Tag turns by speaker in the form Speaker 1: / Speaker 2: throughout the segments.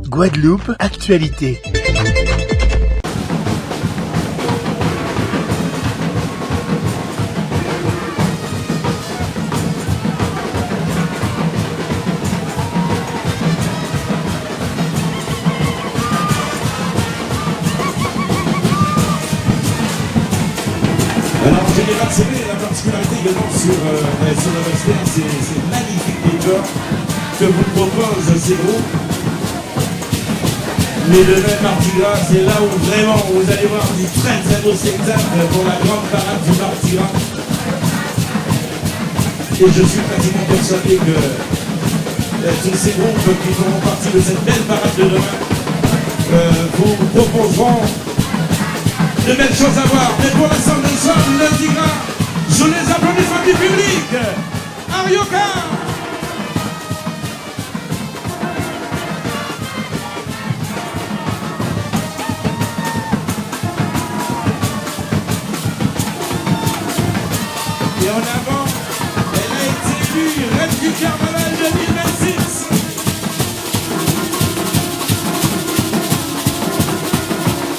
Speaker 1: Guadeloupe, actualité.
Speaker 2: Alors en général, c'est vrai, la particularité également sur le western, c'est magnifique décor que vous propose ces groupes. Mais le même Mardi Gras, c'est là où vraiment vous allez voir du très très beau spectacle pour la grande parade du Mardi Gras. Et je suis pratiquement persuadé que tous ces groupes qui feront partie de cette belle parade de demain vous proposeront de belles choses à voir. Mais pour l'instant, nous sommes lundi gras. Je les applaudissements du public. Arioka. Et en avant, elle a été élue reine du carnaval 2026.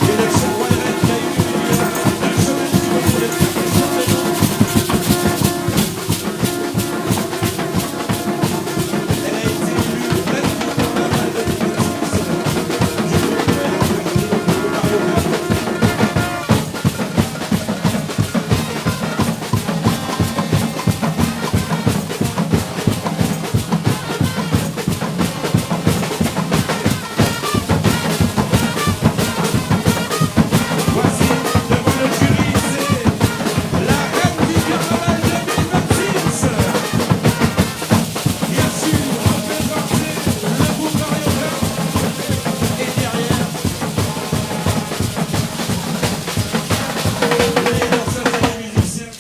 Speaker 2: Élection royale qui a eu lieu 2 semaines du côté de Elle a été élue reine du carnaval 2026. Voici devant le jury, c'est la reine du carnaval 2026. Bien sûr, représentée le groupe Arioka. Et derrière, les danseurs et les musiciens.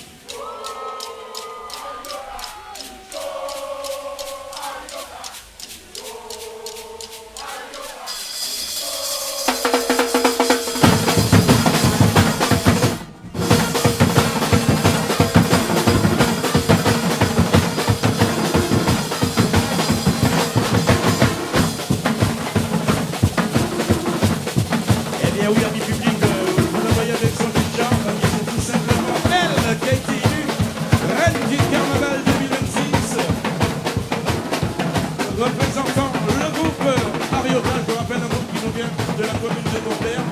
Speaker 2: Eh bien oui, ami public, vous le voyez avec son petit charme, c'est tout simplement elle qui a été élue reine du carnaval 2026, représentant le groupe Arioka, je vous rappelle un groupe qui nous vient de la commune de Beaupère.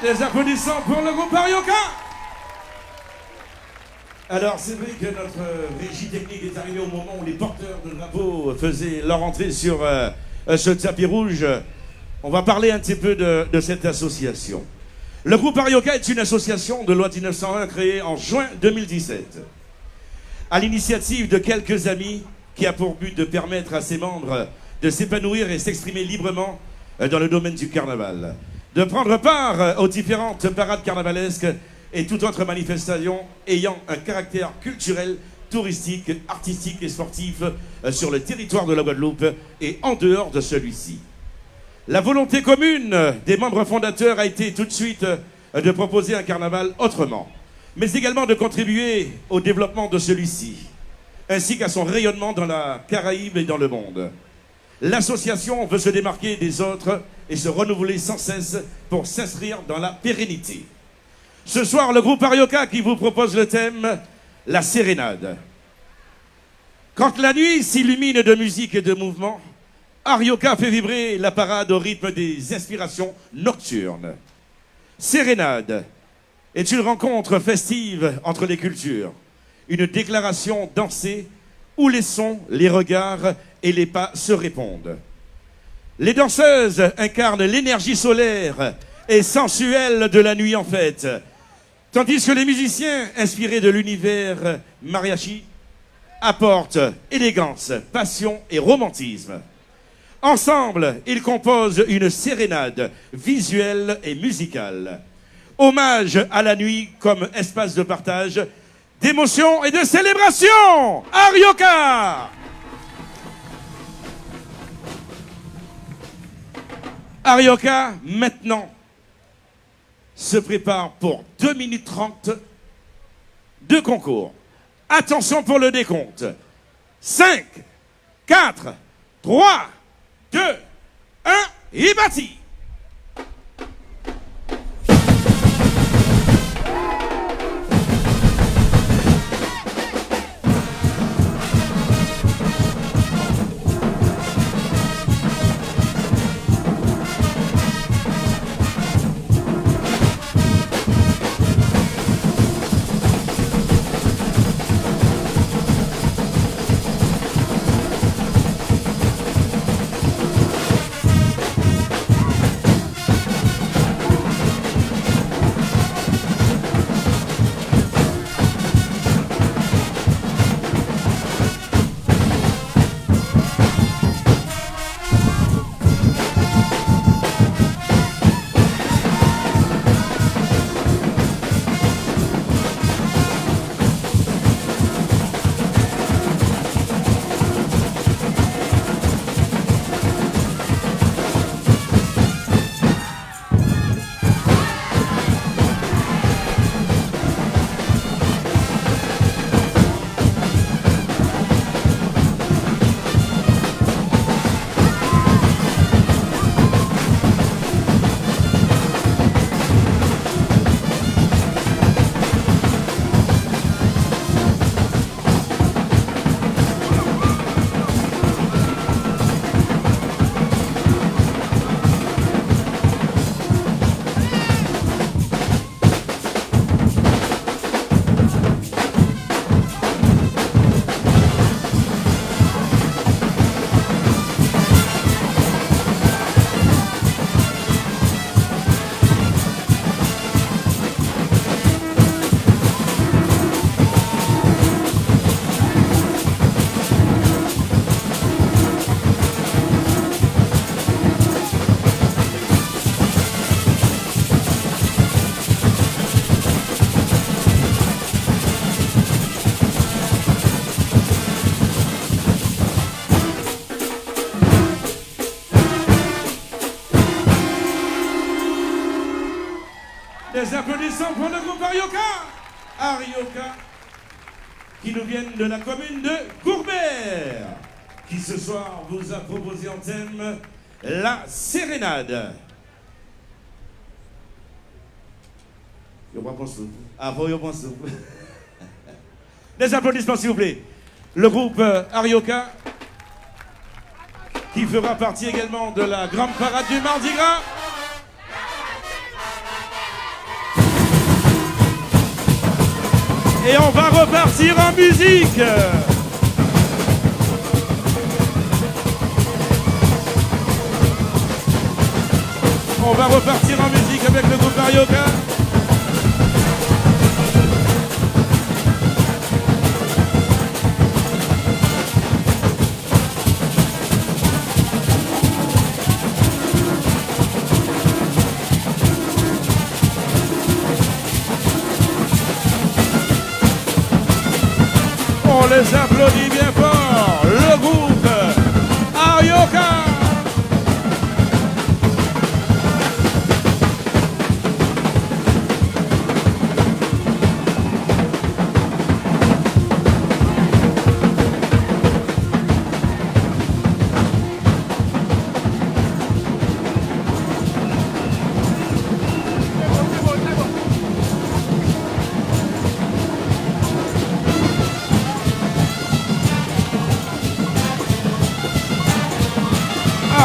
Speaker 2: Des applaudissements pour le groupe Arioka. Alors c'est vrai que notre régie technique est arrivée au moment où les porteurs de drapeaux faisaient leur entrée sur ce tapis rouge. On va parler un petit peu de cette association. Le groupe Arioka est une association de loi 1901 créée en juin 2017. À l'initiative de quelques amis qui a pour but de permettre à ses membres de s'épanouir et s'exprimer librement dans le domaine du carnaval, de prendre part aux différentes parades carnavalesques et toute autre manifestation ayant un caractère culturel, touristique, artistique et sportif sur le territoire de la Guadeloupe et en dehors de celui-ci. La volonté commune des membres fondateurs a été tout de suite de proposer un carnaval autrement, mais également de contribuer au développement de celui-ci, ainsi qu'à son rayonnement dans la Caraïbe et dans le monde. L'association veut se démarquer des autres et se renouveler sans cesse pour s'inscrire dans la pérennité. Ce soir, le groupe Arioka qui vous propose le thème « La sérénade ». Quand la nuit s'illumine de musique et de mouvement, Arioka fait vibrer la parade au rythme des inspirations nocturnes. Sérénade est une rencontre festive entre les cultures. Une déclaration dansée où les sons, les regards et les pas se répondent. Les danseuses incarnent l'énergie solaire et sensuelle de la nuit en fête, tandis que les musiciens, inspirés de l'univers mariachi, apportent élégance, passion et romantisme. Ensemble, ils composent une sérénade visuelle et musicale. Hommage à la nuit comme espace de partage, d'émotion et de célébration. Arioka! Arioka, maintenant, se prépare pour 2 minutes 30 de concours. Attention pour le décompte. 5, 4, 3, 2, 1, et bâti! Des applaudissements pour le groupe Arioka. Arioka, qui nous viennent de la commune de Courbet, qui ce soir vous a proposé en thème la sérénade. Des applaudissements s'il vous plaît. Le groupe Arioka, qui fera partie également de la grande parade du Mardi Gras. Et on va repartir en musique. On va repartir en musique avec le groupe Arioka. On les applaudit bien fort, le groupe Arioka.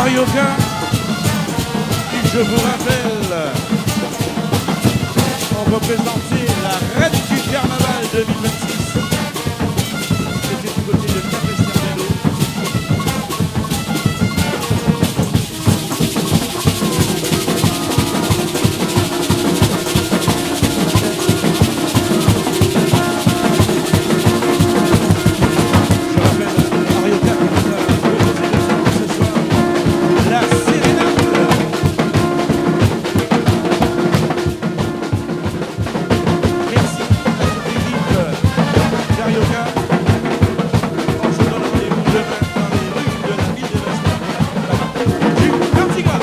Speaker 2: Arioca, qui, je vous rappelle, ont représenté la reine du carnaval 2026. C'était du côté de Capestermello. Je rappelle Arioca qui nous a proposé ce soir la sérénade. Merci à toute l'équipe d'Arioca. On se donne rendez-vous demain dans les rues de la ville de Basse-Terre du Portugal.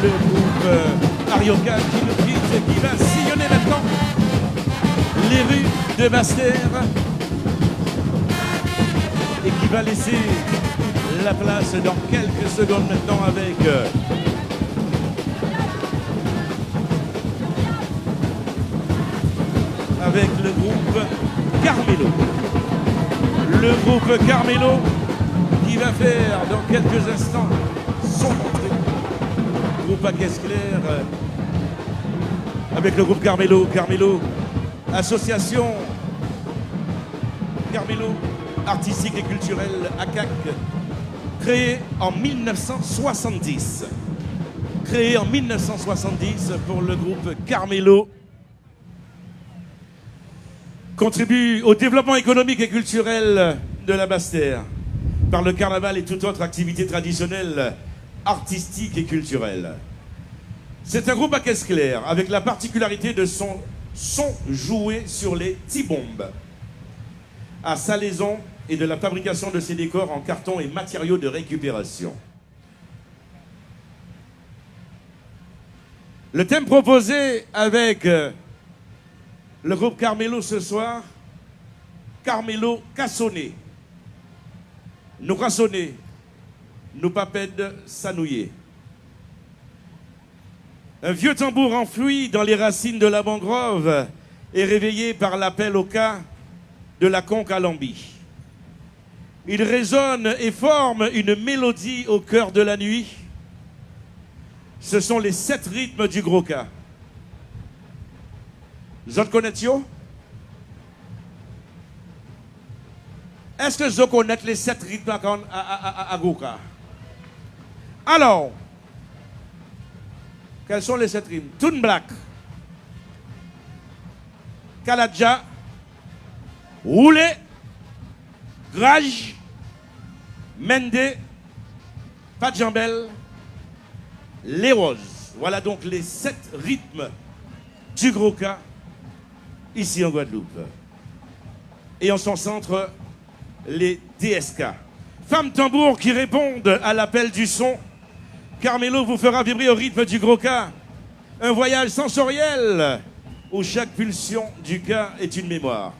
Speaker 2: Le groupe Arioca qui nous quitte et qui va sillonner maintenant les rues de Basse-Terre et qui va laisser la place dans quelques secondes maintenant avec le groupe Carmelo. Le groupe Carmelo qui va faire dans quelques instants son entrée. Groupe à caisse claire avec le groupe Carmelo. Carmelo, association Carmelo artistique et culturelle ACAC, créée en 1970. Créée en 1970 pour le groupe Carmelo. Contribue au développement économique et culturel de la Basse-Terre par le carnaval et toute autre activité traditionnelle artistique et culturel. C'est un groupe à caisse claire avec la particularité de son son joué sur les T-bombes à salaison et de la fabrication de ses décors en carton et matériaux de récupération. Le thème proposé avec le groupe Carmelo ce soir, Carmelo cassonné. Nous cassonner. Nous papèdes s'annouiller. Un vieux tambour enfoui dans les racines de la mangrove est réveillé par l'appel au cas de la conque à Lambie. Il résonne et forme une mélodie au cœur de la nuit. Ce sont les 7 rythmes du gros cas. Vous connaissez? Est-ce que vous connaissez les 7 rythmes à gros cas? Alors, quels sont les 7 rimes? Toon Black, Kaladja, Roulé, Grage, Mende, Padjambel, Les Roses. Voilà donc les 7 rythmes du gros cas ici en Guadeloupe. Et en son centre, les DSK. Femmes tambours qui répondent à l'appel du son. Carmelo vous fera vibrer au rythme du gros cas. Un voyage sensoriel où chaque pulsion du cas est une mémoire.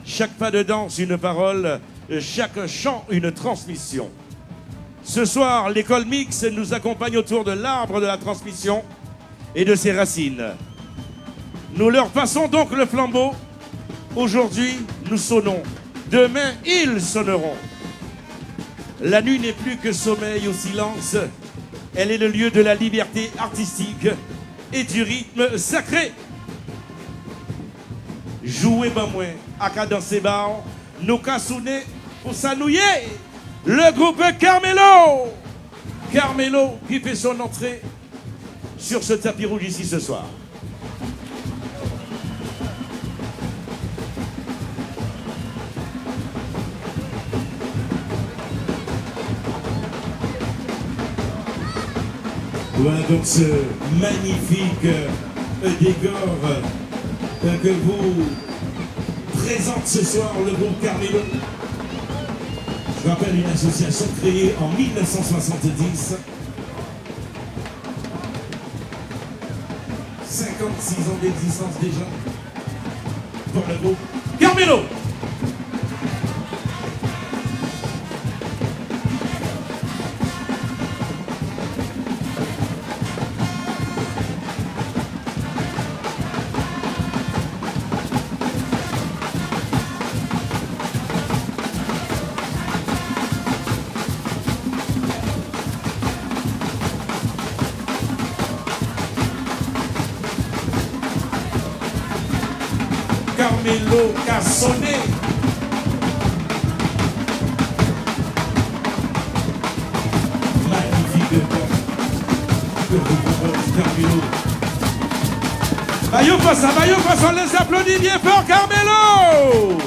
Speaker 2: Chaque pas de danse, une parole. Chaque chant, une transmission. Ce soir, l'école mixte nous accompagne autour de l'arbre de la transmission et de ses racines. Nous leur passons donc le flambeau. Aujourd'hui, nous sonnons. Demain, ils sonneront. La nuit n'est plus que sommeil ou silence. Elle est le lieu de la liberté artistique et du rythme sacré. Jouez ben moins, à qu'à danser bar, nous cassouner pour s'annouiller. Le groupe Carmelo. Carmelo qui fait son entrée sur ce tapis rouge ici ce soir. Voilà donc ce magnifique décor que vous présente ce soir le groupe Carmelo. Je rappelle une association créée en 1970. 56 ans d'existence déjà pour le groupe Carmelo. Carmelo qu'a sonné. Magnifique que vous propose Carmelo. Bayou Fossa, on les applaudit bien fort, Carmelo.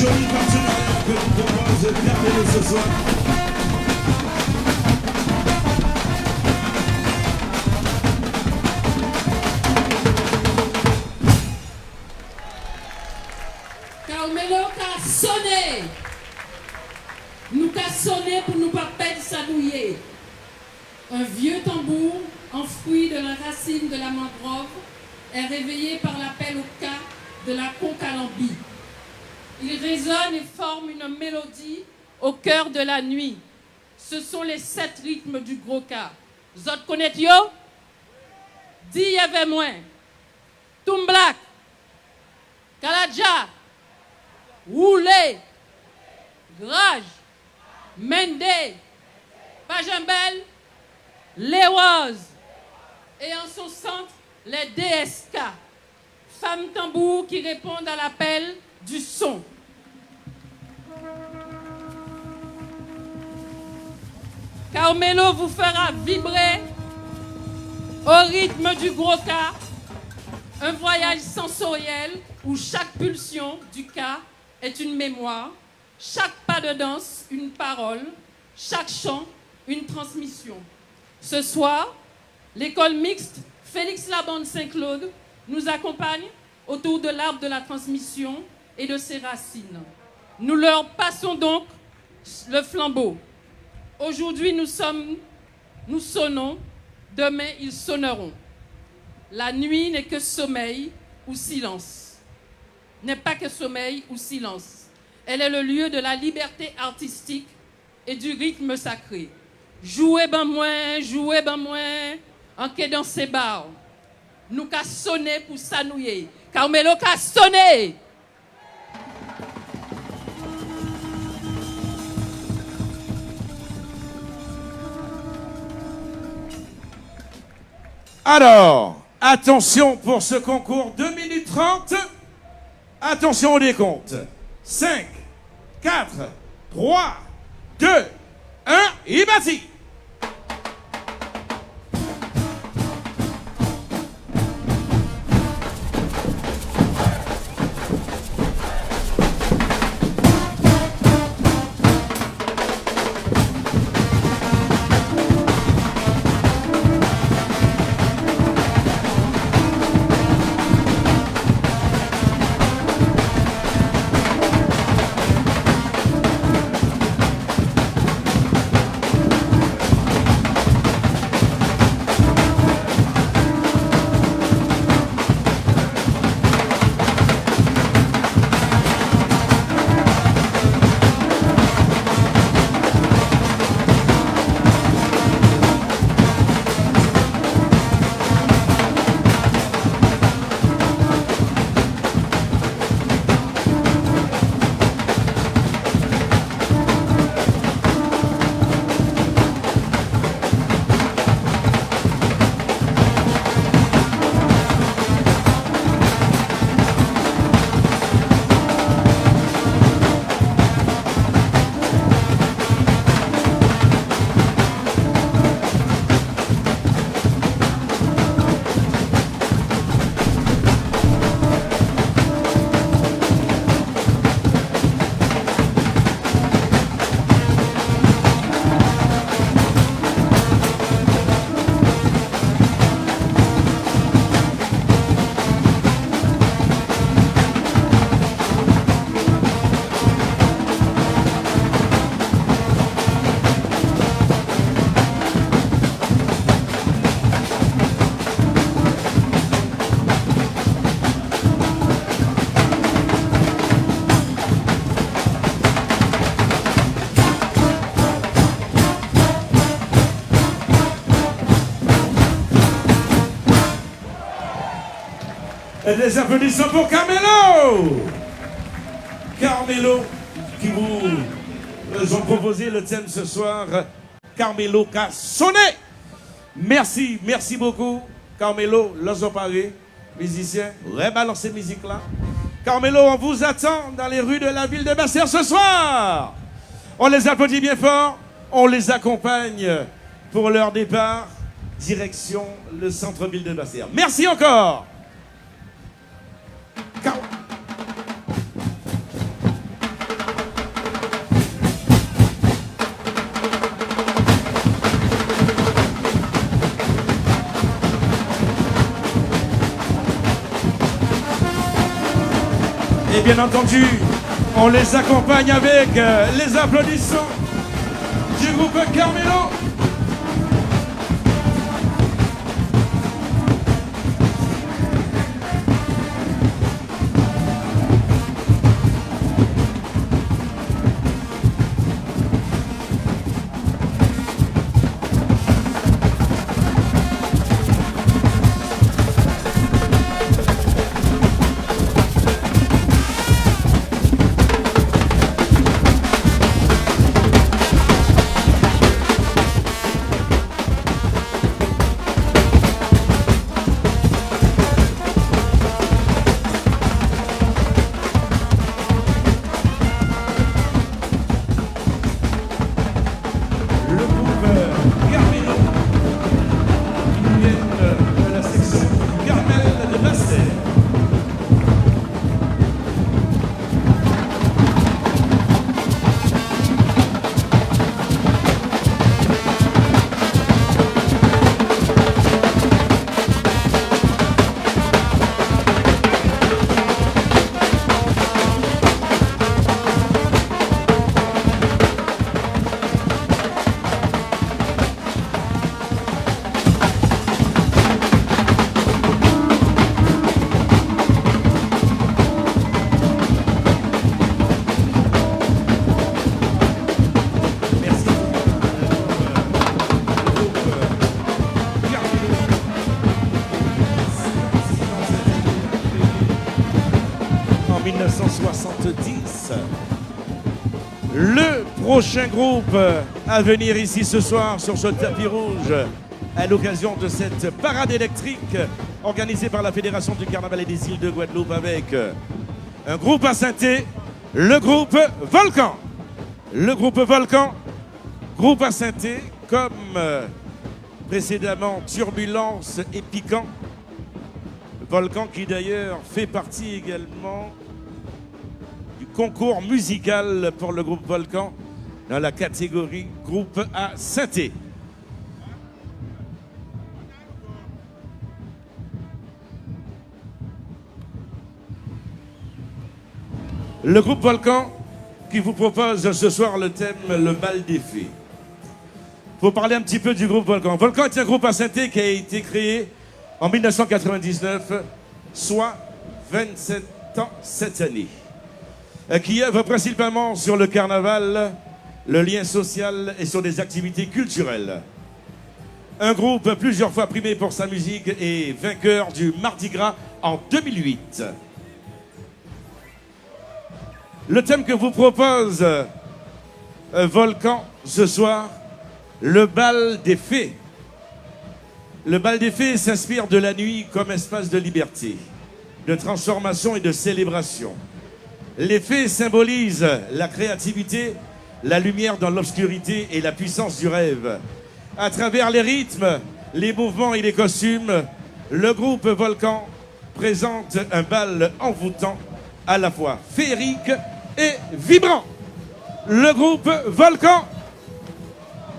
Speaker 2: Joli partenariat que nous propose Carmelo ce soir.
Speaker 3: Carmelo qu'a sonné. Nous qu'a sonné pour nous pas perdre sa douillée. Un vieux tambour enfoui de la racine de la mangrove, est réveillé par l'appel au cas de la concalambie. Il résonne et forme une mélodie au cœur de la nuit. Ce sont les 7 rythmes du gros cas. Zot connaît yo? Dis avec moi. Tumblak, Kaladja, Roulé, Grage, Mende, Pajambel, les Roses. Et en son centre, les DSK, femmes tambours qui répondent à l'appel du son. Carmelo vous fera vibrer au rythme du gros cas, un voyage sensoriel où chaque pulsion du cas est une mémoire, chaque pas de danse une parole, chaque chant une transmission. Ce soir, l'école mixte Félix Labande Saint-Claude nous accompagne autour de l'arbre de la transmission et de ses racines. Nous leur passons donc le flambeau. Aujourd'hui, nous sonnons, demain, ils sonneront. La nuit n'est que sommeil ou silence. N'est pas que sommeil ou silence. Elle est le lieu de la liberté artistique et du rythme sacré. Jouez ben moins, en quai dans ces bars. Nous qu'a sonné pour s'annouiller. Carmelo qu'a sonné.
Speaker 2: Alors, attention pour ce concours 2 minutes 30. Attention au décompte. 5, 4, 3, 2, 1, et vas-y. Et des applaudissements pour Carmelo. Carmelo, qui vous ont proposé le thème ce soir, Carmelo qu'a sonné. Merci, merci beaucoup. Carmelo, l'os paré, musicien, rebalancez musique là. Carmelo, on vous attend dans les rues de la ville de Basse-Terre ce soir. On les applaudit bien fort, on les accompagne pour leur départ, direction le centre-ville de Basse-Terre. Merci encore. Et bien entendu, on les accompagne avec les applaudissements du groupe Carmelo. 1970. Le prochain groupe à venir ici ce soir sur ce tapis rouge à l'occasion de cette parade électrique organisée par la Fédération du Carnaval et des îles de Guadeloupe avec un groupe à Saint-Thé, le groupe Volcan. Le groupe Volcan, groupe à Saint-Thé, comme précédemment Turbulence et Piquant. Volcan qui d'ailleurs fait partie également du concours musical pour le groupe Volcan dans la catégorie groupe à Saint-Thé. Le groupe Volcan qui vous propose ce soir le thème le bal des fées. Il faut parler un petit peu du groupe Volcan. Volcan est un groupe à Saint-Thé qui a été créé en 1999, soit 27 ans cette année, qui œuvre principalement sur le carnaval, le lien social et sur des activités culturelles. Un groupe plusieurs fois primé pour sa musique et vainqueur du Mardi Gras en 2008. Le thème que vous propose Volcan ce soir, le bal des fées. Le bal des fées s'inspire de la nuit comme espace de liberté, de transformation et de célébration. Les fées symbolisent la créativité, la lumière dans l'obscurité et la puissance du rêve. À travers les rythmes, les mouvements et les costumes, le groupe Volcan présente un bal envoûtant, à la fois féerique et vibrant. Le groupe Volcan,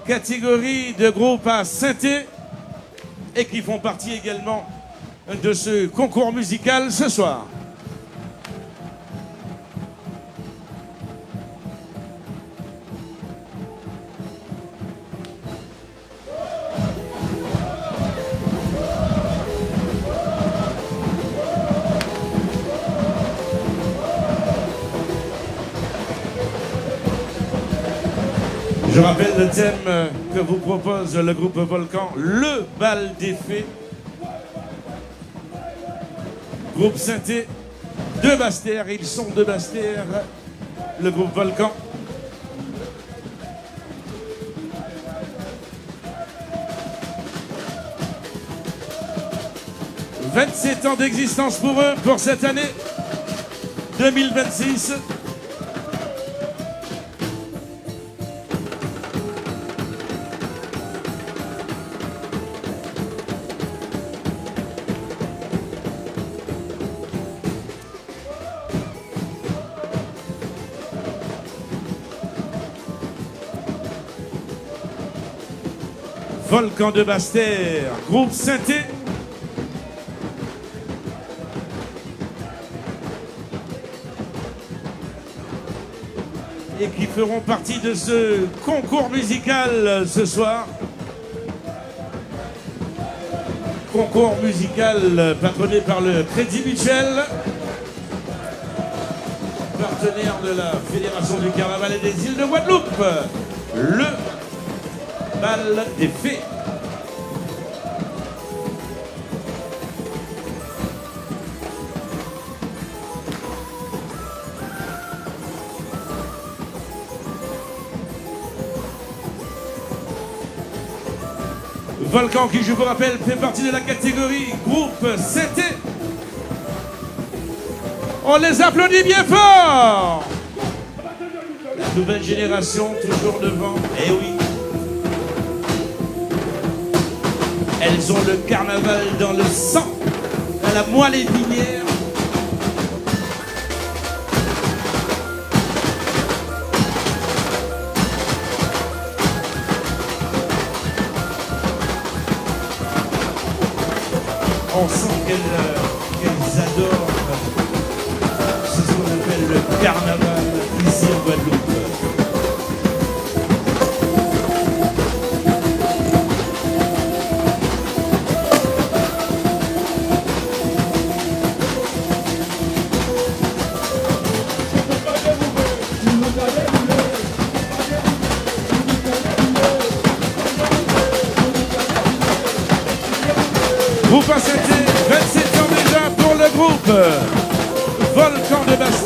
Speaker 2: catégorie de groupe à Saint-Thé, et qui font partie également de ce concours musical ce soir. Je rappelle le thème que vous propose le groupe Volcan, le bal des fées. Groupe Saint-Thé de Basse-Terre, ils sont de Basse-Terre, le groupe Volcan. « 27 ans d'existence pour eux, pour cette année 2026. Volcan de Basse-Terre, groupe Saint-Thé. Et qui feront partie de ce concours musical ce soir. Concours musical patronné par le Crédit Mutuel, partenaire de la Fédération du Carnaval et des îles de Guadeloupe. Le bal des fées. Volcan qui, je vous rappelle, fait partie de la catégorie groupe Saint-Thé. On les applaudit bien fort. La nouvelle génération toujours devant. Eh oui. Elles ont le carnaval dans le sang, dans la moelle épinière. On sent qu'elles adorent ce qu'on appelle le carnaval ici en Guadeloupe. Groupe à Saint-Thé, 27 ans déjà pour le groupe Volcan de Basse-Terre.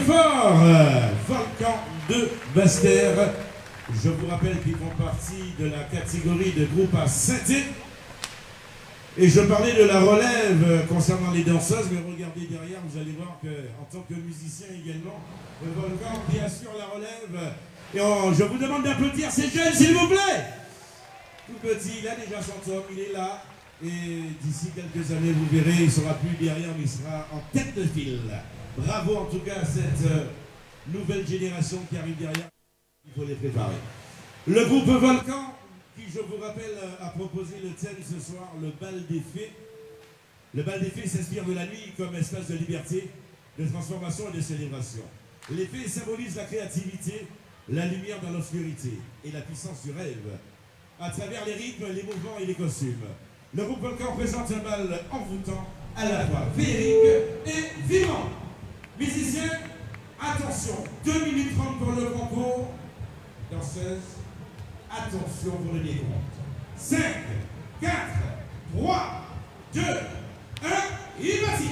Speaker 2: fort, Volcan de Bastère. Je vous rappelle qu'ils font partie de la catégorie de groupe à synthé. Et je parlais de la relève concernant les danseuses, mais regardez derrière, vous allez voir qu'en tant que musicien également, le Volcan qui assure la relève. Et je vous demande d'applaudir ces jeunes, s'il vous plaît. Tout petit, il a déjà son top, il est là. Et d'ici quelques années, vous verrez, il ne sera plus derrière, mais il sera en tête de file. Bravo en tout cas à cette nouvelle génération qui arrive derrière. Il faut les préparer. Le groupe Volcan, qui, je vous rappelle, a proposé le thème ce soir, le bal des fées. Le bal des fées s'inspire de la nuit comme espace de liberté, de transformation et de célébration. Les fées symbolisent la créativité, la lumière dans l'obscurité et la puissance du rêve, à travers les rythmes, les mouvements et les costumes. Le groupe Volcan présente un bal envoûtant, à la fois féerique et vivant. Musiciens, attention, 2 minutes 30 pour le concours. Danseuses, attention pour le décompte. 5, 4, 3, 2, 1, il est parti.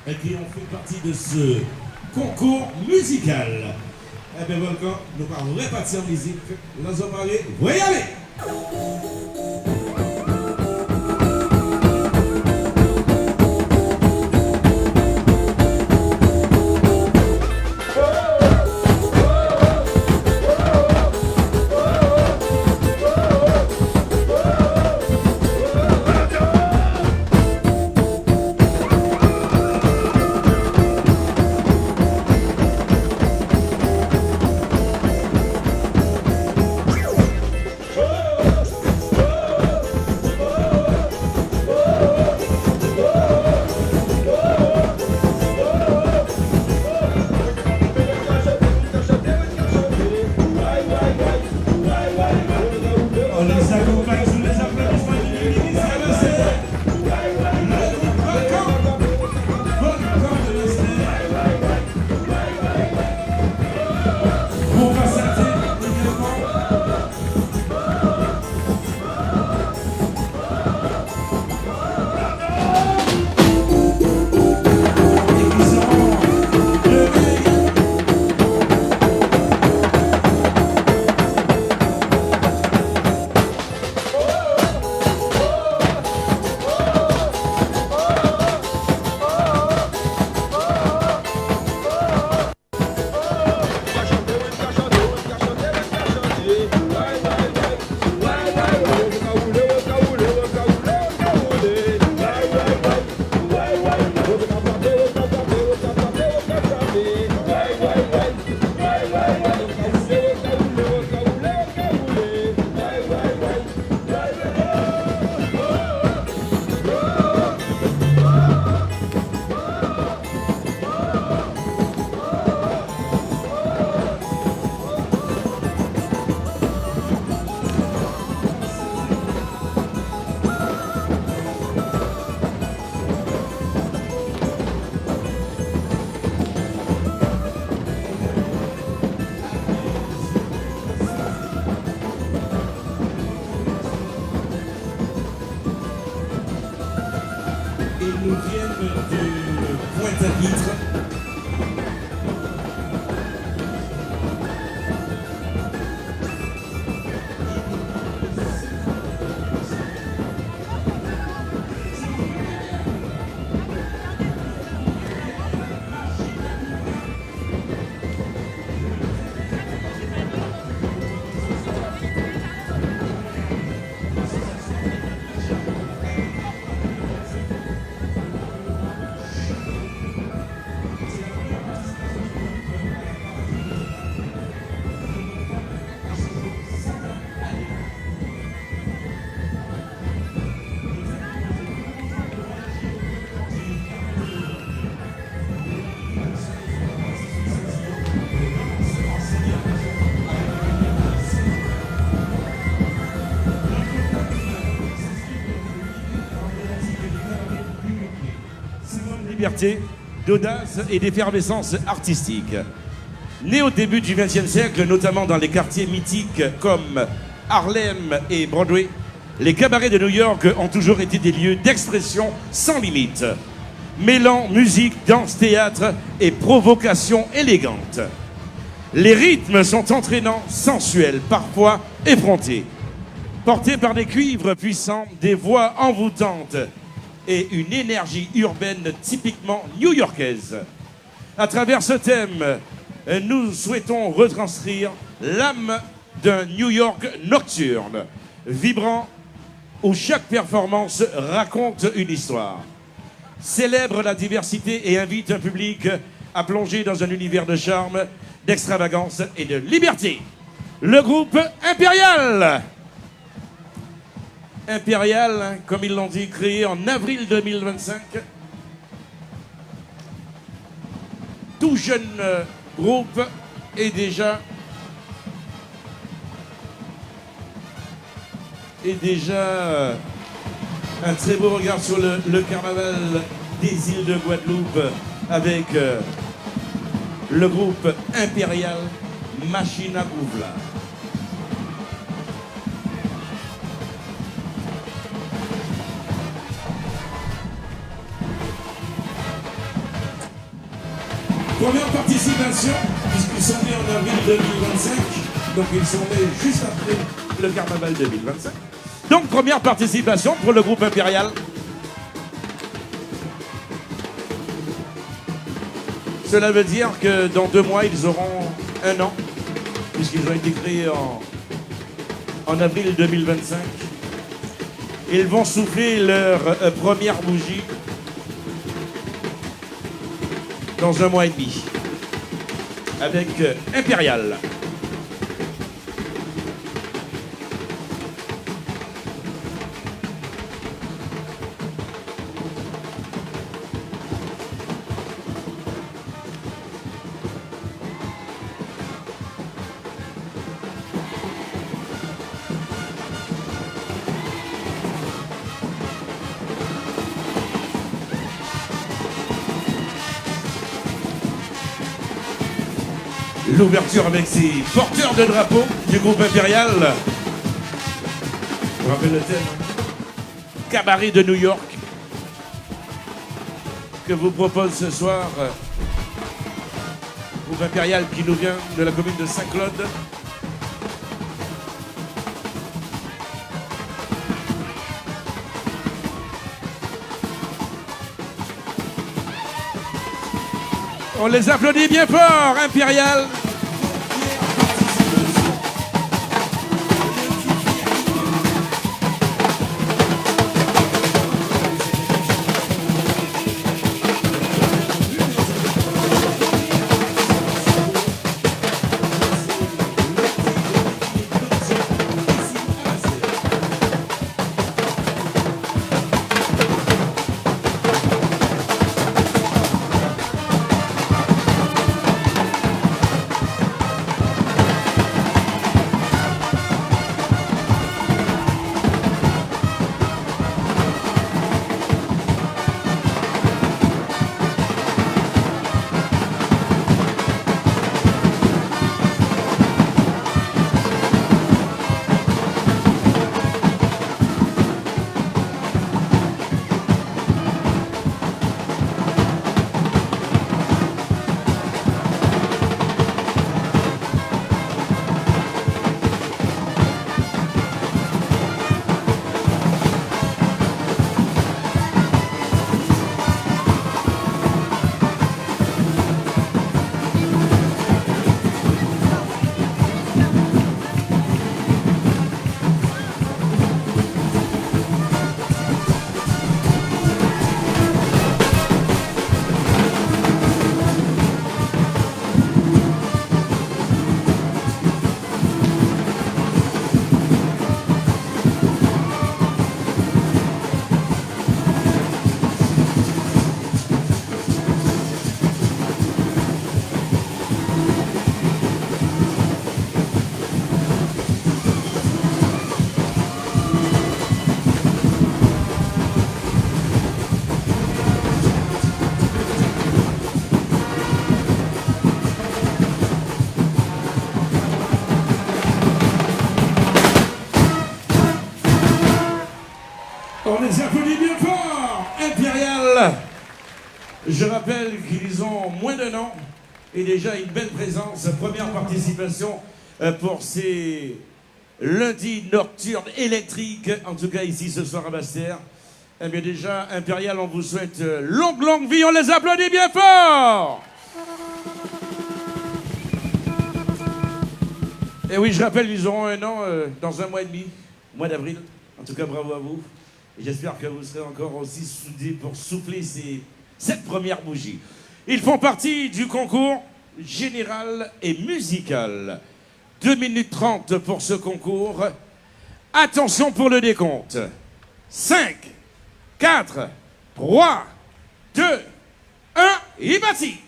Speaker 2: Et qui ont fait partie de ce concours musical. Eh bien, Volcan, nous allons repartir en musique. Nous allons parler, vous y aller! liberté, d'audace et d'effervescence artistique. Né au début du XXe siècle, notamment dans les quartiers mythiques comme Harlem et Broadway, les cabarets de New York ont toujours été des lieux d'expression sans limite, mêlant musique, danse, théâtre et provocation élégante. Les rythmes sont entraînants, sensuels, parfois effrontés, portés par des cuivres puissants, des voix envoûtantes et une énergie urbaine typiquement new-yorkaise. À travers ce thème, nous souhaitons retranscrire l'âme d'un New York nocturne, vibrant, où chaque performance raconte une histoire, célèbre la diversité et invite un public à plonger dans un univers de charme, d'extravagance et de liberté. Le groupe Impérial. Impérial, comme ils l'ont dit, créé en avril 2025. Tout jeune groupe est déjà un très beau regard sur le carnaval des îles de Guadeloupe avec le groupe Impérial Machine à Groove. Première participation, puisqu'ils sont nés en avril 2025, donc ils sont nés juste après le carnaval 2025. Donc première participation pour le groupe Impérial. Cela veut dire que dans 2 mois, ils auront 1 an, puisqu'ils ont été créés en avril 2025. Ils vont souffler leur première bougie dans 1 mois et demi, avec Impérial. L'ouverture avec ces porteurs de drapeaux du groupe Impérial. Je vous rappelle le thème. Cabaret de New York. Que vous propose ce soir. Groupe Impérial qui nous vient de la commune de Saint-Claude. On les applaudit bien fort, Impérial. Impérial. Je rappelle qu'ils ont moins d'un an et déjà une belle présence. Première participation pour ces lundis nocturnes électriques, en tout cas ici ce soir à Basse-Terre. Eh bien déjà, Impérial, on vous souhaite longue vie. On les applaudit bien fort. Et oui, je rappelle, ils auront un an dans un mois et demi, mois d'avril. En tout cas, bravo à vous. Et j'espère que vous serez encore aussi soudés pour souffler cette première bougie. Ils font partie du concours général et musical. 2 minutes 30 pour ce concours. Attention pour le décompte. 5, 4, 3, 2, 1, et parti!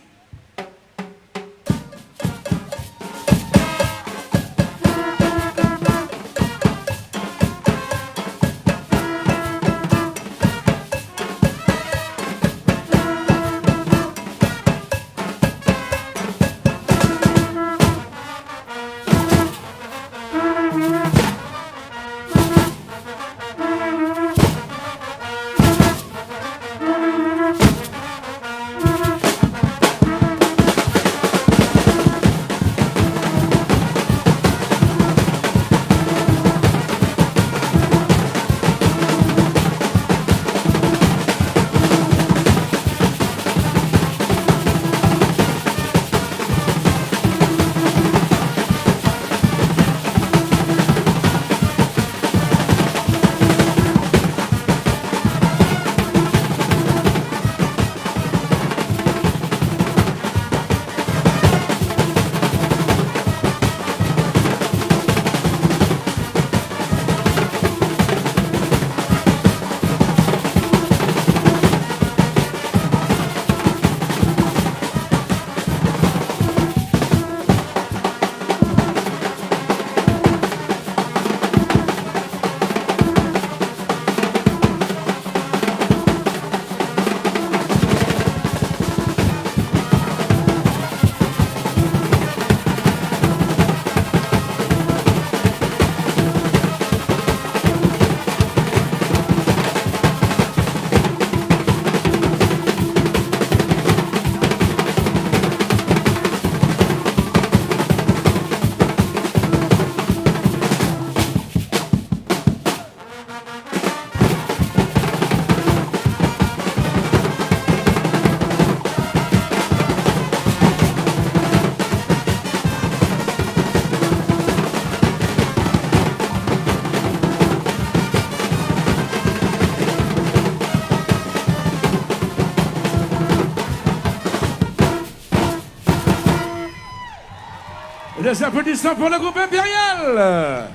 Speaker 2: Des applaudissements pour le groupe Impérial.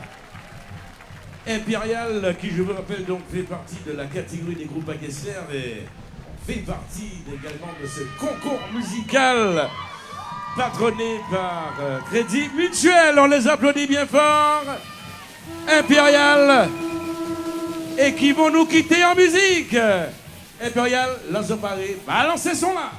Speaker 2: Impérial, qui je vous rappelle donc fait partie de la catégorie des groupes à Kessler et fait partie également de ce concours musical patronné par Crédit Mutuel. On les applaudit bien fort. Impérial, et qui vont nous quitter en musique. Impérial, Lazo Paré, balancez son là.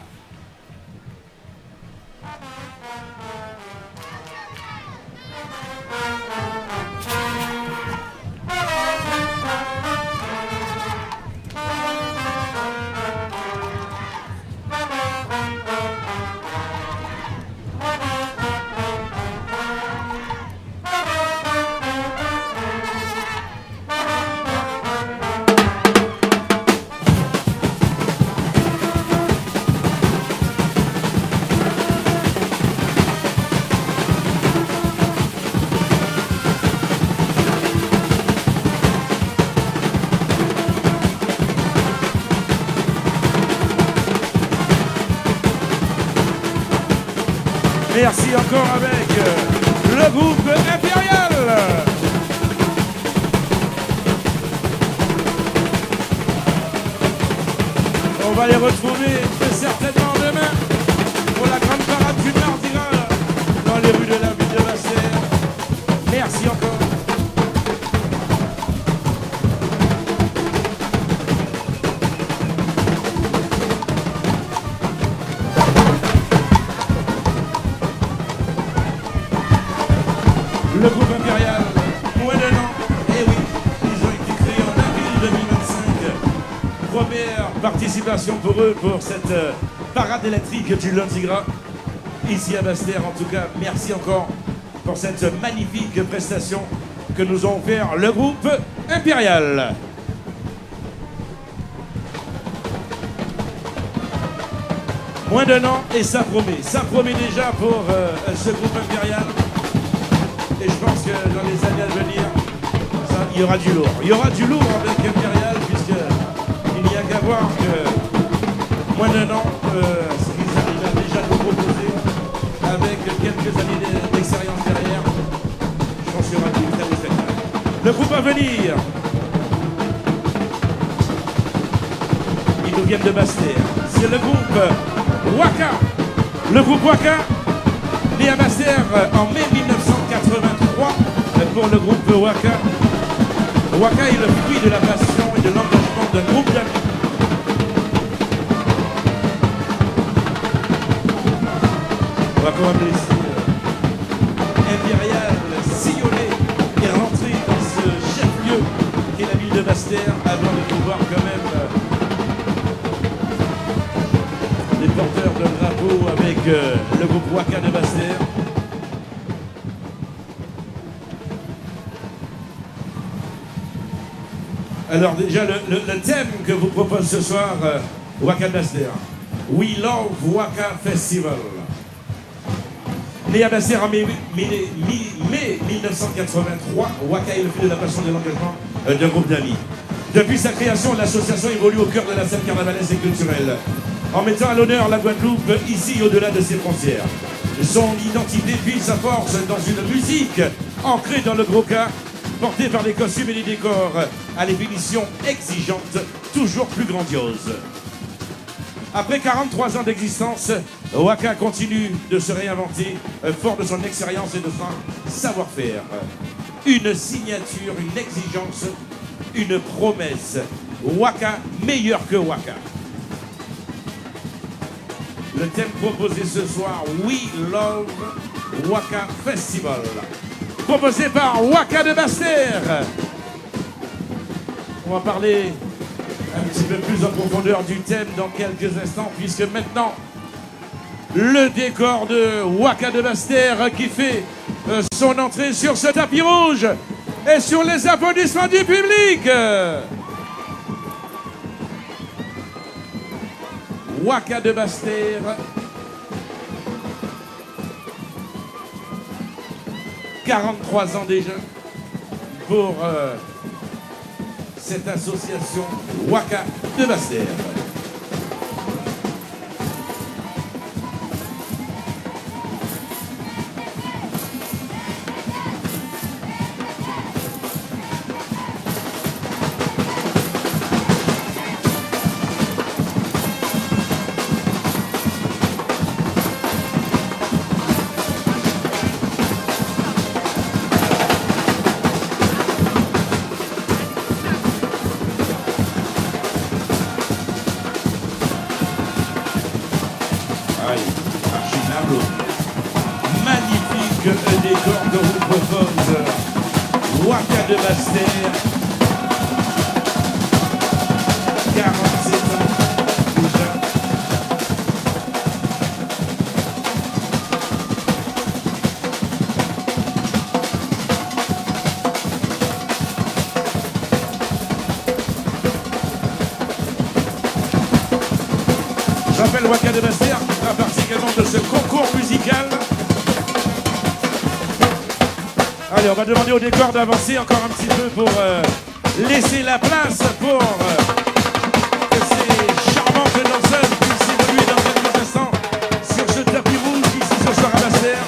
Speaker 2: Merci encore avec le groupe Impérial. On va les retrouver très certainement demain pour la grande parade du Mardi Gras dans les rues de la ville de Basse-Terre. Merci encore. Le groupe Impérial, moins d'un an, et oui, ils ont été créés en avril 2025. Première participation. participation pour eux pour cette parade électrique du lundi gras ici à Basse-Terre. En tout cas, merci encore pour cette magnifique prestation que nous ont offert le groupe Impérial. Moins d'un an et ça promet déjà pour ce groupe Impérial. Et je pense que dans les années à venir, il y aura du lourd. Il y aura du lourd avec Impérial, puisqu'il n'y a qu'à voir que moins d'un an, ce qu'ils arrivent à déjà nous proposer, avec quelques années d'expérience derrière, je pense qu'il y aura du très beau spectacle. Le groupe à venir, ils nous viennent de Basse-Terre. C'est le groupe Waka. Le groupe Waka, né à Basse-Terre en mai 1983 pour le groupe Waka. Waka est le fruit de la passion et de l'engagement d'un groupe d'amis. On va quand même laisser Impérial sillonner et rentrer dans ce chef-lieu qui est la ville de Basse-Terre avant de pouvoir quand même les porteurs de drapeau avec le groupe Waka de Basse-Terre. Alors déjà, le thème que vous propose ce soir, Waka de Basse-Terre, We Love Waka Festival. Né à Basse-Terre en mai 1983, Waka est le fruit de la passion et de l'engagement d'un groupe d'amis. Depuis sa création, l'association évolue au cœur de la scène carnavalaise et culturelle, en mettant à l'honneur la Guadeloupe ici et au-delà de ses frontières. Son identité puise sa force dans une musique ancrée dans le gros cas, portée par les costumes et les décors à les finitions exigeantes, toujours plus grandioses. Après 43 ans d'existence, Waka continue de se réinventer, fort de son expérience et de son savoir-faire. Une signature, une exigence, une promesse. Waka, meilleur que Waka. Le thème proposé ce soir, We Love Waka Festival. Proposé par Waka de Basse-Terre. On va parler un petit peu plus en profondeur du thème dans quelques instants, puisque maintenant, le décor de Waka de Basse-Terre qui fait son entrée sur ce tapis rouge et sur les applaudissements du public. Waka de Basse-Terre, 43 ans déjà pour cette association Waka de Basse-Terre. Magnifique décor que vous propose Waka de Basse-Terre. 47 ans déjà. Je rappelle Waka de Basse-Terre qui fera partie également de ce concours musical. Allez, on va demander au décor d'avancer encore un petit peu pour laisser la place pour que ces charmantes danseuses puissent évoluer dans quelques instants sur ce tapis rouge ici ce soir à Basse-Terre.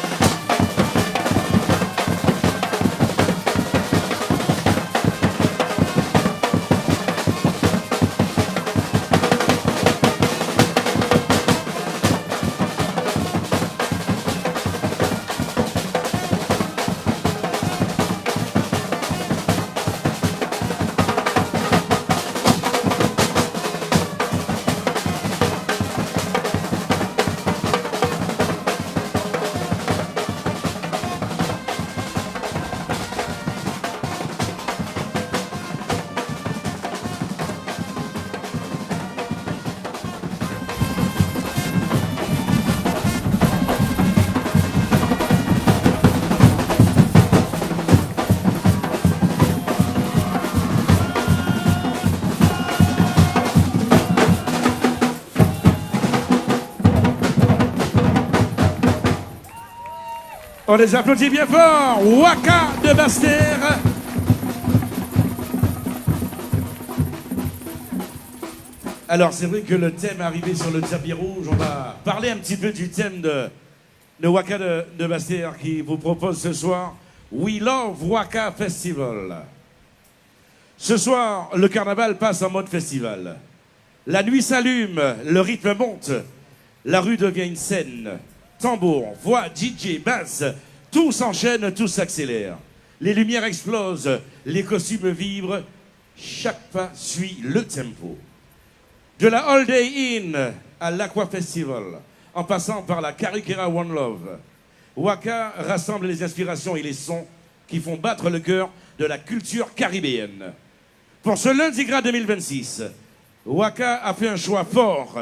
Speaker 2: On les applaudit bien fort. Waka de Basse-Terre. Alors, c'est vrai que le thème est arrivé sur le tapis rouge. On va parler un petit peu du thème de Waka de Basse-Terre qui vous propose ce soir We Love Waka Festival. Ce soir, le carnaval passe en mode festival. La nuit s'allume, le rythme monte, la rue devient une scène. Tambour, voix, DJ, basse, tout s'enchaîne, tout s'accélère. Les lumières explosent, les costumes vibrent, chaque pas suit le tempo. De la Holiday Inn à l'Aqua Festival, en passant par la Carikera One Love, Waka rassemble les inspirations et les sons qui font battre le cœur de la culture caribéenne. Pour ce lundi gras 2026, Waka a fait un choix fort,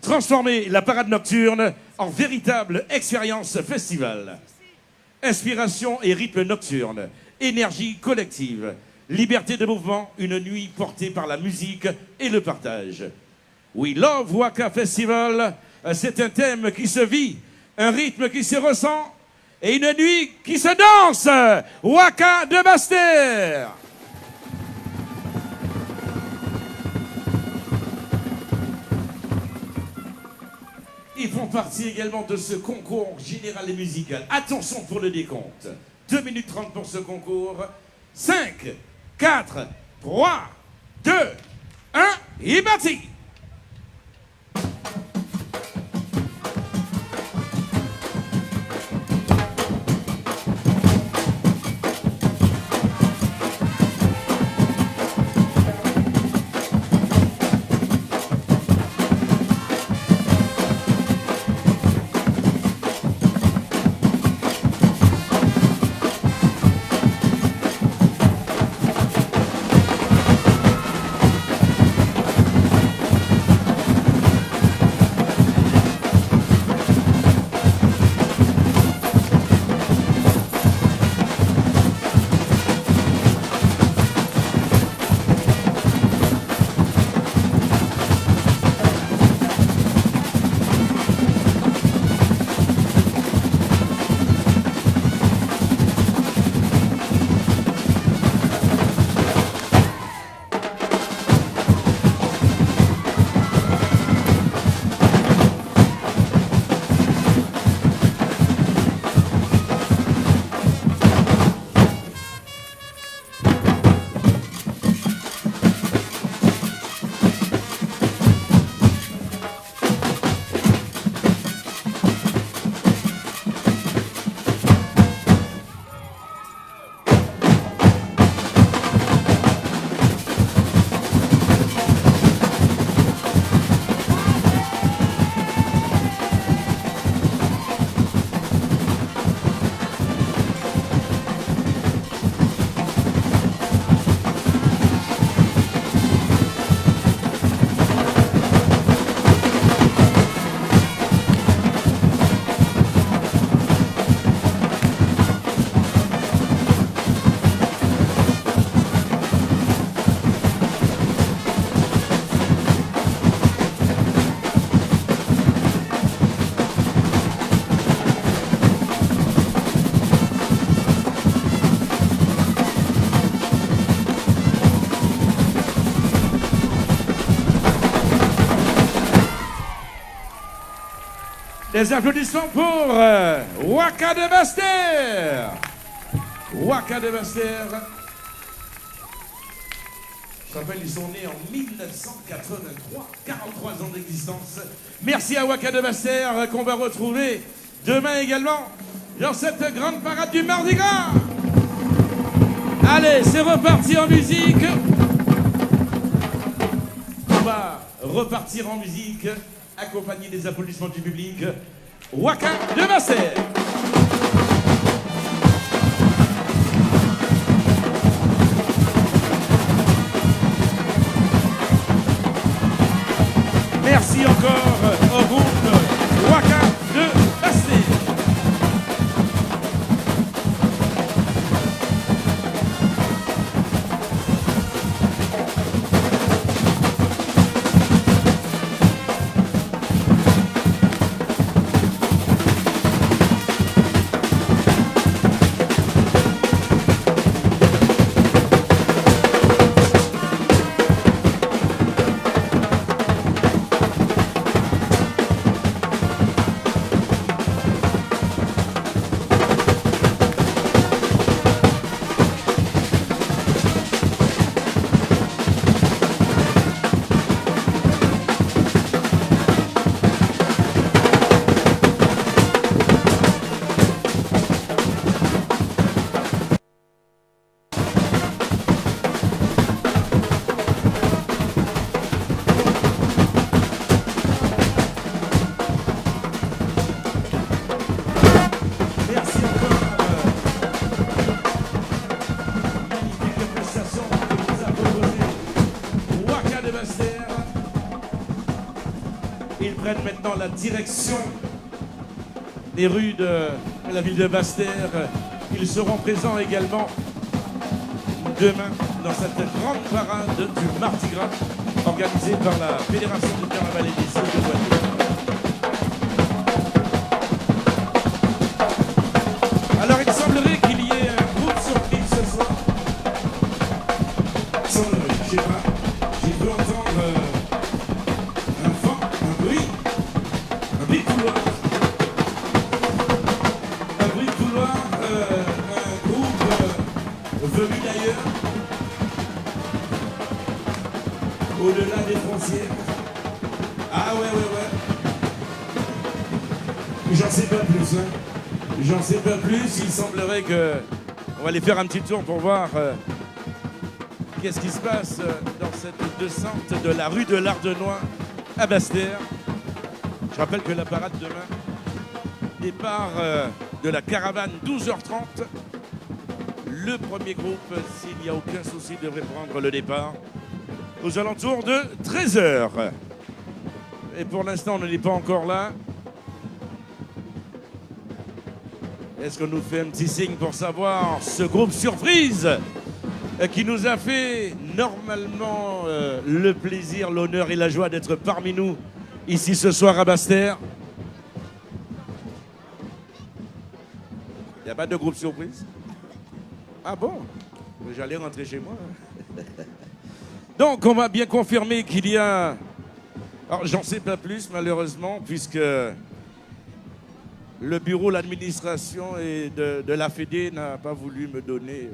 Speaker 2: transformer la parade nocturne en véritable expérience festival. Inspiration et rythme nocturne, énergie collective, liberté de mouvement, une nuit portée par la musique et le partage. We Love Waka Festival, c'est un thème qui se vit, un rythme qui se ressent et une nuit qui se danse. Waka de Basse-Terre. Ils font partie également de ce concours général et musical. Attention pour le décompte. 2 minutes 30 pour ce concours. 5, 4, 3, 2, 1, et parti! Des applaudissements pour Waka de Basse-Terre. Waka de Basse-Terre. Je rappelle, ils sont nés en 1983, 43 ans d'existence. Merci à Waka de Basse-Terre qu'on va retrouver demain également dans cette grande parade du Mardi Gras. Allez, c'est reparti en musique. On va repartir en musique, accompagné des applaudissements du public. Waka de Basse-Terre. Merci encore au groupe Waka de Basse-Terre. prennent maintenant la direction des rues de la ville de Basse-Terre. Ils seront présents également demain dans cette grande parade du Mardi Gras organisée par la Fédération du Carnaval et des Îles de Guadeloupe. Alors il semblerait qu'il y ait un groupe surprise ce soir. Il semblerait, je sais pas, j'ai pu entendre un vent, un bruit de couloir. Un bruit de couloir, un groupe venu d'ailleurs, au-delà des frontières. Ah ouais. J'en sais pas plus, hein. J'en sais pas plus. Il semblerait que on va aller faire un petit tour pour voir qu'est-ce qui se passe dans cette descente de la rue de l'Ardenois à Basse-Terre. Je rappelle que la parade demain, départ de la caravane 12h30. Le premier groupe, s'il n'y a aucun souci, devrait prendre le départ aux alentours de 13h. Et pour l'instant, on n'est pas encore là. Est-ce qu'on nous fait un petit signe pour savoir ce groupe surprise qui nous a fait normalement le plaisir, l'honneur et la joie d'être parmi nous ici ce soir à Basse-Terre? Il n'y a pas de groupe surprise? Ah bon? J'allais rentrer chez moi. Donc on va bien confirmer qu'il y a... Alors j'en sais pas plus malheureusement puisque le bureau, l'administration et de la Fédé n'a pas voulu me donner...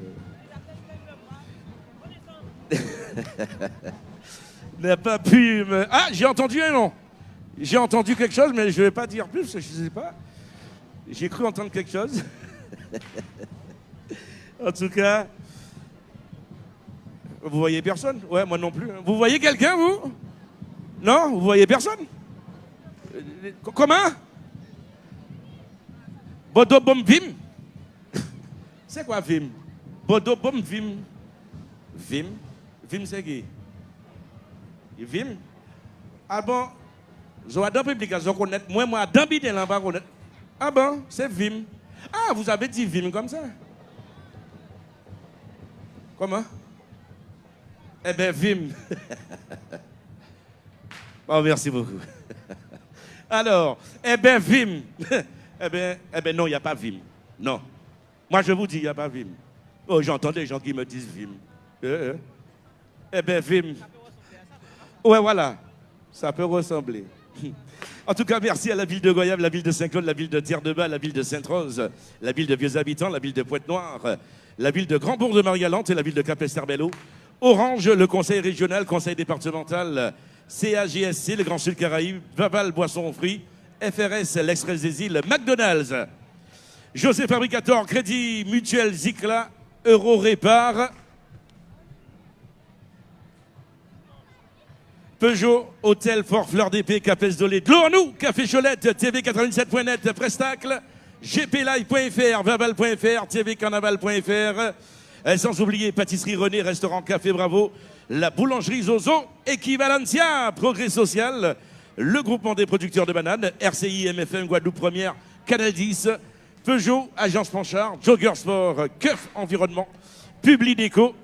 Speaker 2: n'a pas pu me... Ah, j'ai entendu un nom. J'ai entendu quelque chose, mais je ne vais pas dire plus, parce que je ne sais pas. J'ai cru entendre quelque chose. En tout cas, vous voyez personne? Ouais, moi non plus. Vous voyez quelqu'un, vous? Non? Vous voyez personne? Comment? Bodo Bom Vim? C'est quoi Vim? Bodo Bom Vim? Vim? Vim c'est qui? Vim? Ah bon? Je vais dans le public, je connais. Moi, dans le bidon, je vais connaître. Ah bon? C'est Vim. Ah, vous avez dit Vim comme ça? Comment? Eh bien, Vim. Oh, merci beaucoup. Alors, eh bien, Vim. Eh bien, non, il n'y a pas Vim. Non. Moi, je vous dis, il n'y a pas Vim. Oh, j'entends des gens qui me disent Vim. Eh bien, Vim. Ouais, voilà. Ça peut ressembler. En tout cas, merci à la ville de Goyave, la ville de Saint-Claude, la ville de Terre-de-Bas, la ville de Sainte-Rose, la ville de Vieux-Habitants, la ville de Pointe-Noire, la ville de Grand-Bourg-de-Marie-Galante et la ville de Cap-Esterbello. Orange, le conseil régional, conseil départemental, CAGSC, le Grand Sud Caraïbes, Vaval, Boissons Fruits, FRS, l'Express des Îles, McDonald's, José Fabricator, Crédit Mutuel Zicla, Euro Répar, Peugeot, Hôtel Fort Fleur d'Épée, Capes Dolé, de l'eau en nous, Café Cholette, TV97.net, Prestacle, gplive.fr, Vaval.fr, tvcarnaval.fr, sans oublier Pâtisserie René, Restaurant Café Bravo, la Boulangerie Zozo, Equivalentia, Progrès Social, le groupement des producteurs de bananes, RCI, MFM, Guadeloupe Première, Canal 10, Peugeot, Agence Panchard, Jogger Sport, Keuf Environnement, Publideco,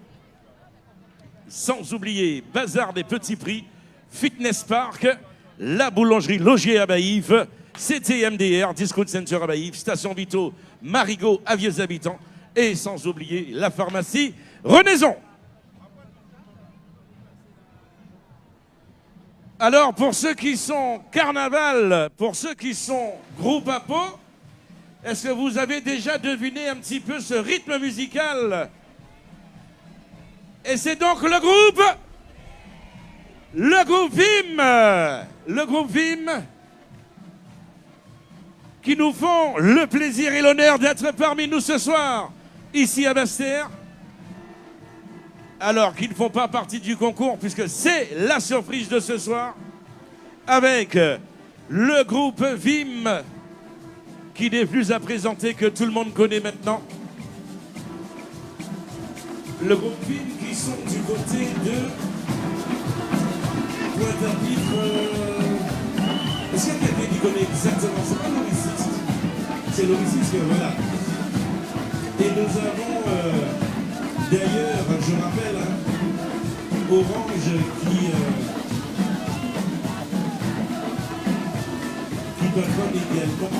Speaker 2: sans oublier Bazar des Petits Prix, Fitness Park, la Boulangerie Logier à Baïf, CTMDR, Discount Center à Baïf, Station Vito, Marigot à Vieux-Habitants, et sans oublier la pharmacie Renaison. Alors, pour ceux qui sont carnaval, pour ceux qui sont groupe à peau, est-ce que vous avez déjà deviné un petit peu ce rythme musical? Et c'est donc le groupe Vim qui nous font le plaisir et l'honneur d'être parmi nous ce soir, ici à Basse-Terre. Alors qu'ils ne font pas partie du concours, puisque c'est la surprise de ce soir, avec le groupe Vim, qui n'est plus à présenter, que tout le monde connaît maintenant. Le groupe Vim qui sont du côté de Pointe-à-Pitre, Est-ce qu'il y a quelqu'un qui connaît exactement? C'est pas l'homiciste. C'est l'homiciste, voilà. Et nous avons, d'ailleurs, je rappelle, hein, Orange qui patronne également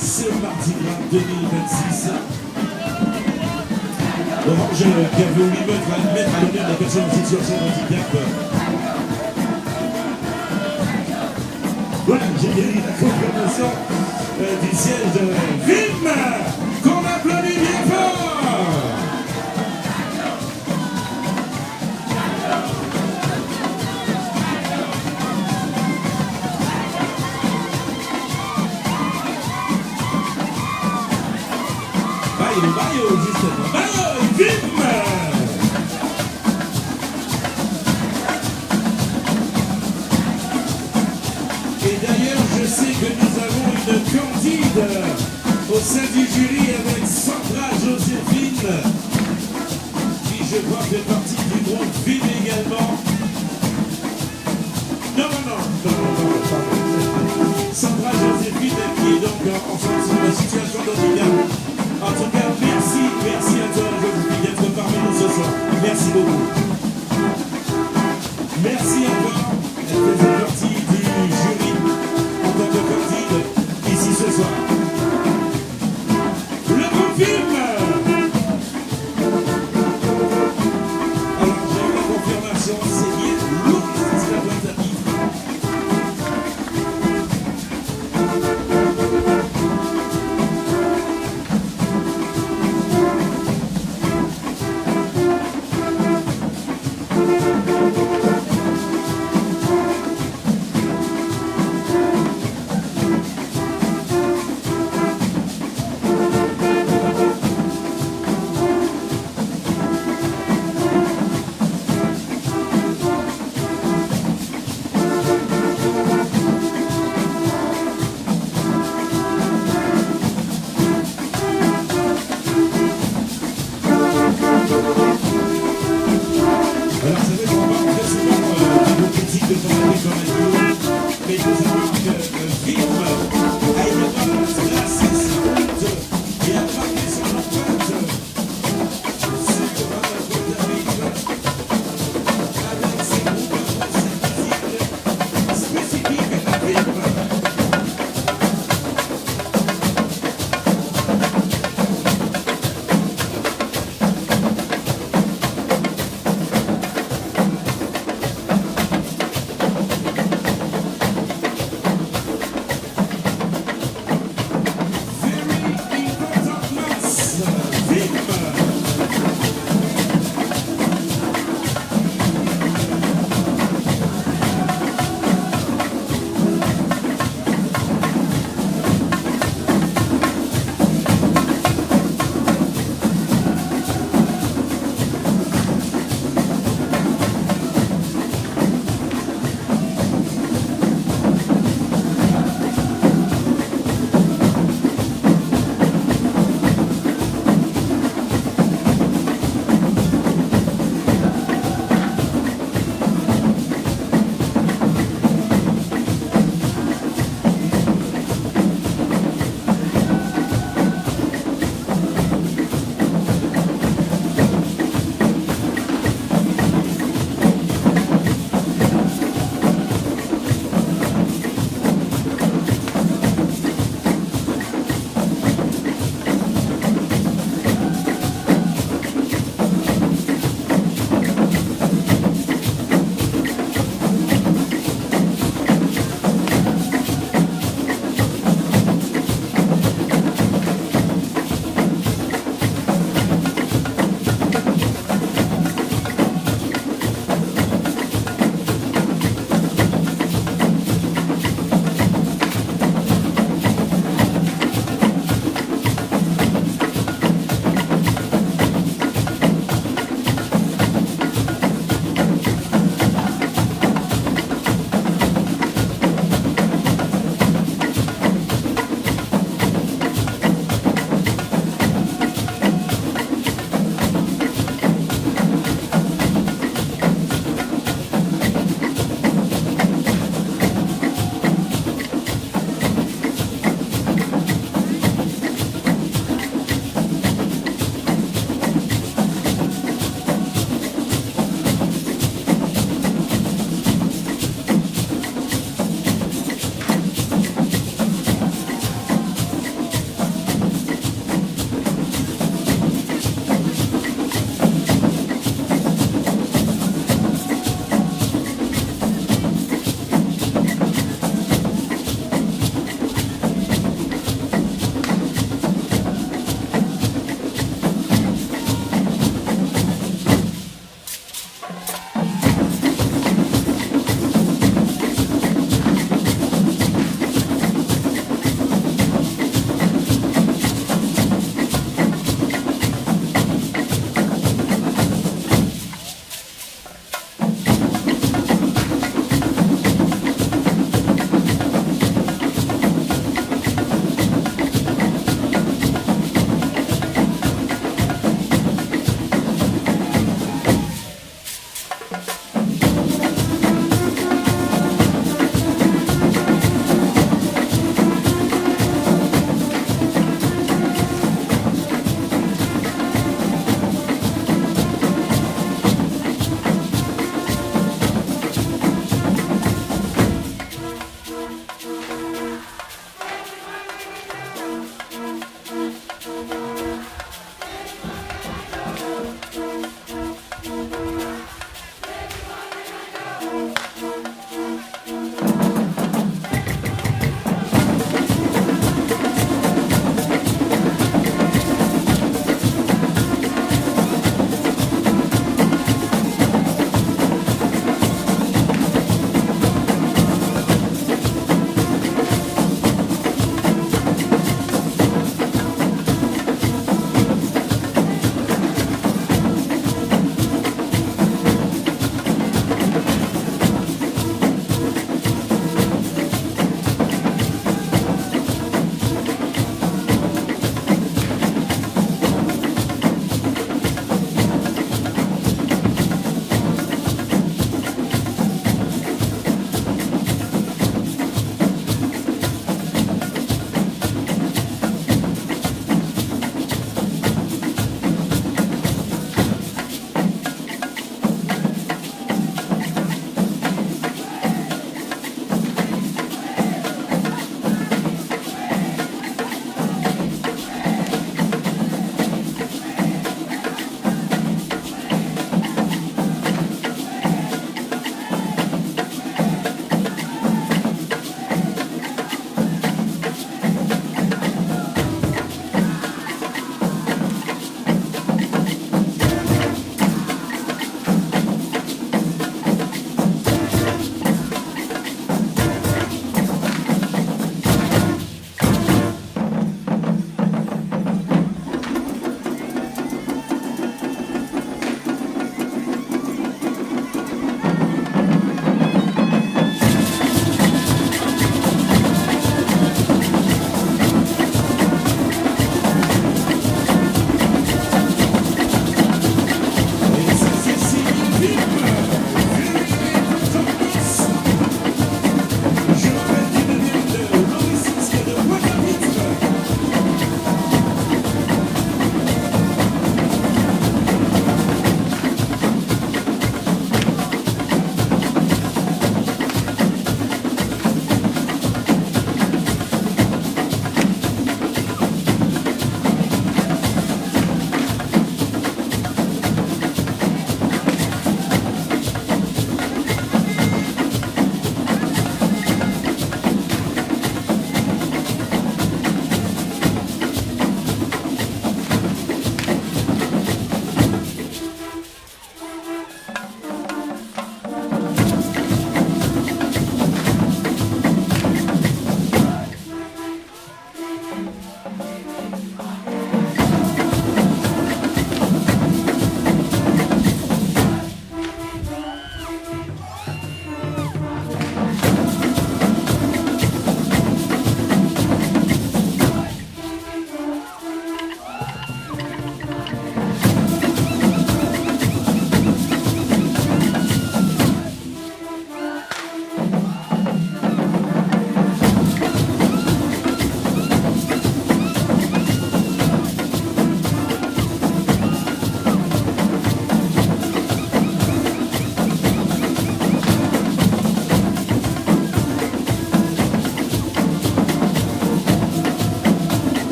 Speaker 2: ce Mardi Gras 2026. Orange qui a voulu mettre à l'honneur des personnes en situation de handicap. Voilà, j'ai bien eu la confirmation du siège de VIM, qu'on applaudit bien fort. Bayo, justement. Bayo, VIM. Et d'ailleurs, je sais que nous avons une candide au sein du jury avec Sandra Joséphine, qui je crois fait partie du groupe VIM également. Non. Sandra Joséphine qui est donc en situation de handicap. En tout cas, merci à toi Joséphine d'être parmi nous ce soir. Merci beaucoup. Merci encore. Elle faisait partie du jury en tant que candide ici ce soir. Le groupe VIM. Alors j'ai eu la confirmation, c'est bien lourd, c'est la boîte à titre.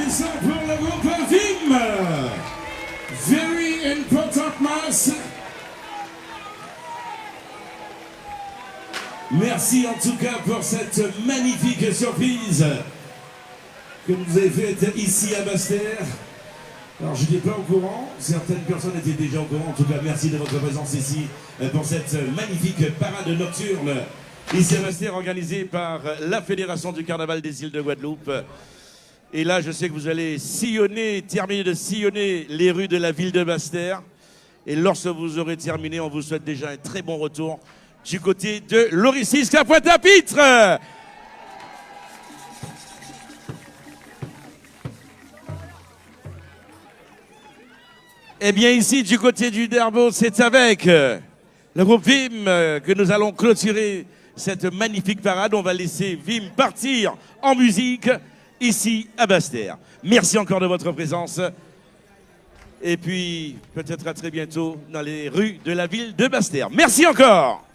Speaker 2: applaudissements pour le groupe Vim. Very important mass. Merci en tout cas pour cette magnifique surprise que vous avez faite ici à Basse-Terre. Alors je n'étais pas au courant, certaines personnes étaient déjà au courant. En tout cas, merci de votre présence ici pour cette magnifique parade nocturne ici à Basse-Terre, organisée par la Fédération du Carnaval des îles de Guadeloupe. Et là, je sais que vous allez sillonner, terminer de sillonner les rues de la ville de Basse-Terre. Et lorsque vous aurez terminé, on vous souhaite déjà un très bon retour du côté de l'Oricis à Pointe-à-Pitre. Eh bien, ici, du côté du Derbo, c'est avec le groupe Vim que nous allons clôturer cette magnifique parade. On va laisser Vim partir en musique ici à Basse-Terre. Merci encore de votre présence. Et puis, peut-être à très bientôt dans les rues de la ville de Basse-Terre. Merci encore.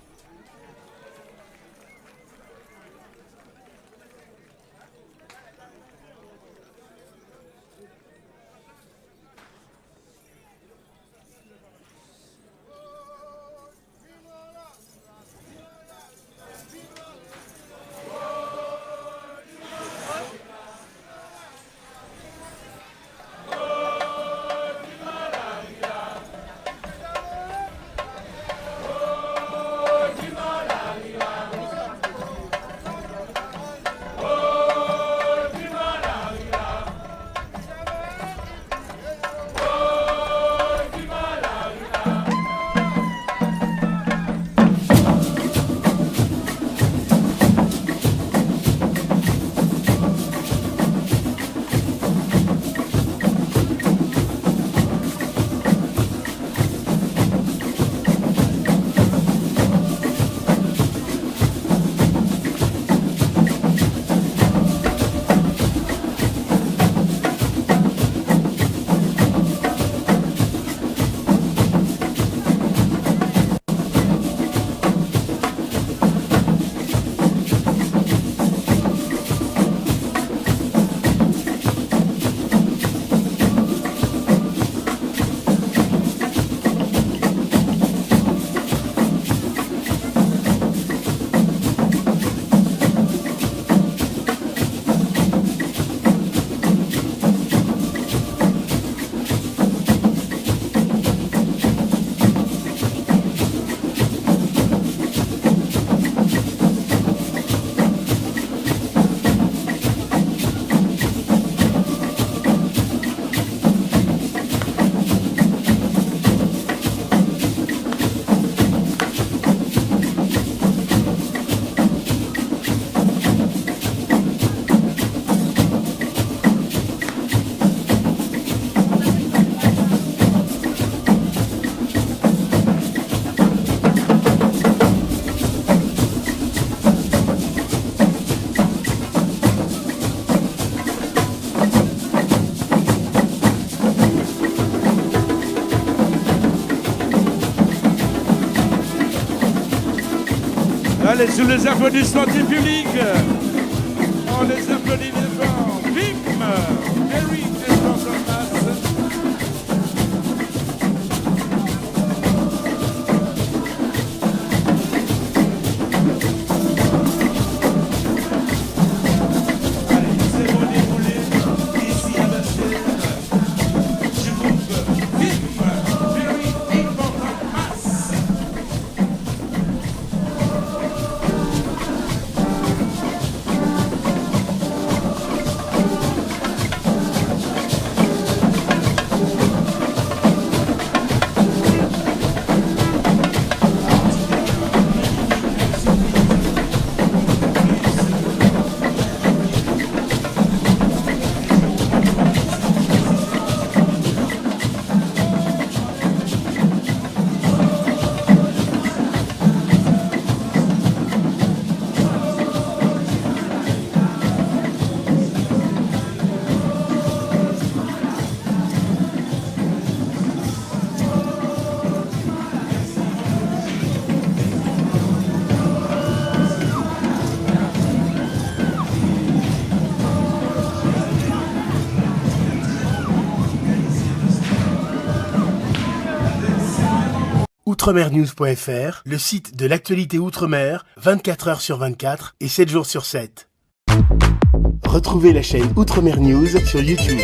Speaker 2: Allez, sous les applaudissements du public, on les applaudit bien fort. Vim, very important mass. Allez, c'est bon déroulé ici à Basse-Terre. Du groupe Vim, very important mass.
Speaker 1: outremernews.fr, le site de l'actualité Outre-mer, 24 heures sur 24 et 7 jours sur 7. Retrouvez la chaîne Outremer News sur YouTube.